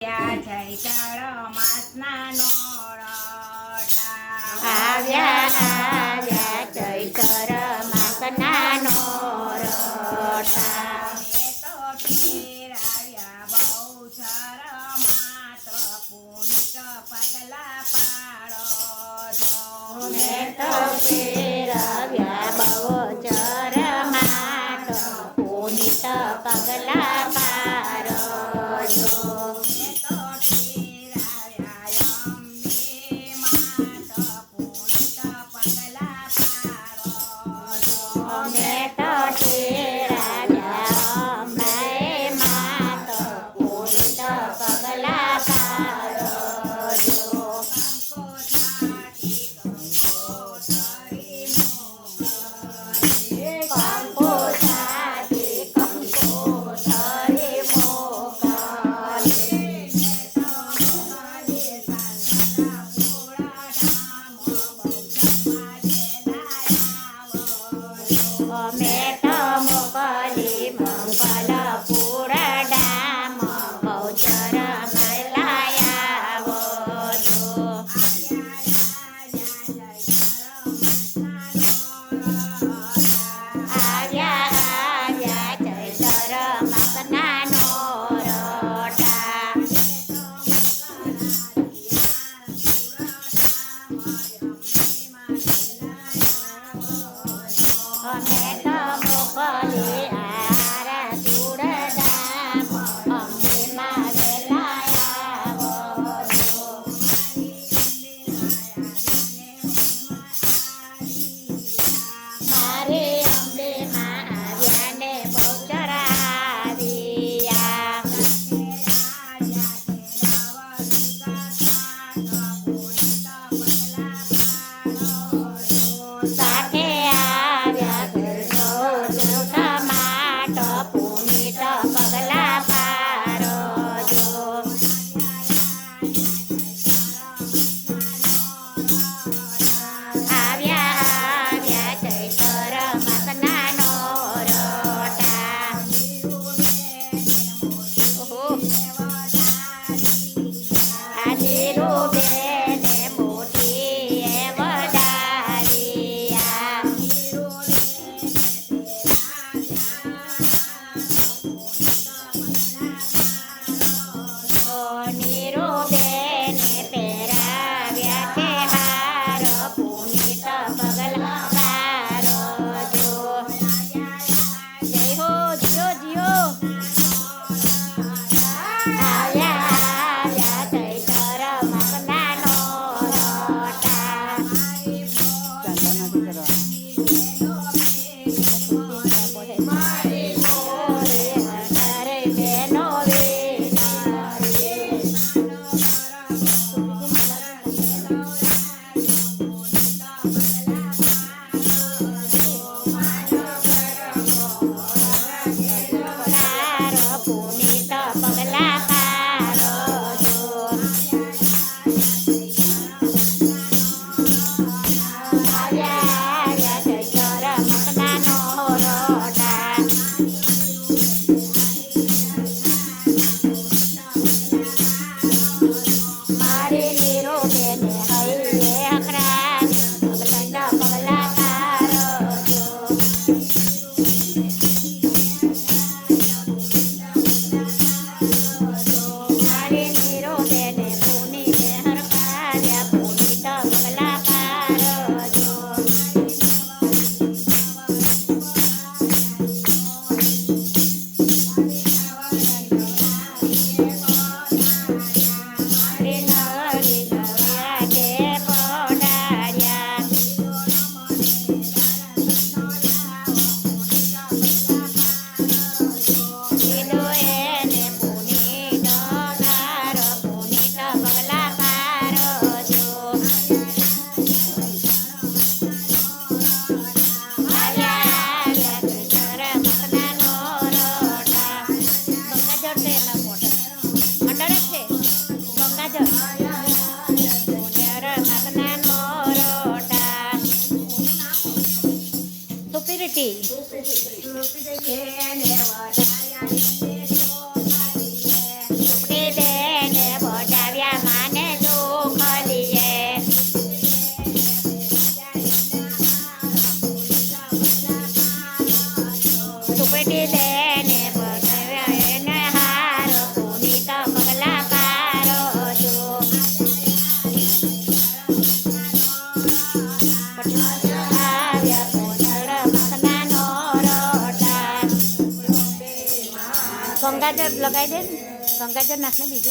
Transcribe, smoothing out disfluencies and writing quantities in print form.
ચૈત્ર માસના નોરતા આવ્યા ચૈત્ર માસના નોરતા તો ફેરાવ્યા બહુ શરમાત પુનિત પગલા પાડો છો મેં તો ફેરવ્યા બહુ ચરમાટ પુનિત પગલા પાડો છો મેં તો ફેરવ્યા અંબાએ માત પુનિત પગલા પાડો છો કંકો સાથે કંકો ધરી મોકલે અમે તો મોકલી મંગલ પૂરડામ બહુચર મલાયાવો છો આવ્યા ચૈત્ર માસના નોરતા અમે તો મોકલી આરતી ઉડડામ અંબેમાં વેલાયાવો છો મારે અંબેમાં આવ્યા ને બહુચર આવ્યા સાથે આવ્યા ઘરનો ટમાટ પુનિત પગલા પાડો છો આવ્યા ચૈત્ર માસના નોરતા આદિરો બેને મોટી એ વડારિયા નીરો બેને પહેરાવ્યા છે હાર પુનિત પગલા પાડો છો જય હો જીઓ જીઓ આવ્યા ચૈત્ર માસના નોરતા તારે બેનો પુનિત પગલા પાડો છો આવ્યા ચૈત્ર માસના નોરતા મારે નીરો બેને હૈયે હકરાને પગલા પાડો છો મારે નીરો બેને પુનિતે હરકાવ્યા પુનિત પગલા પાડો છો મારે નળી નવ્યા કે પડાર્યા લીલો એને પુનિત ગાર પુનિત પગલા પાડો છો આવ્યા ચૈત્ર માસના નોરતા ગંગાજળ છે એમાં મોટર મંડળ જ છે ગંગાજળ પુનિત માસના નોરતા સુપિરિટી બેને વડાયા ઉપડી બેને ગંગાજળ લગાવી દે ને ગંગાજળ નાખ ને બીજું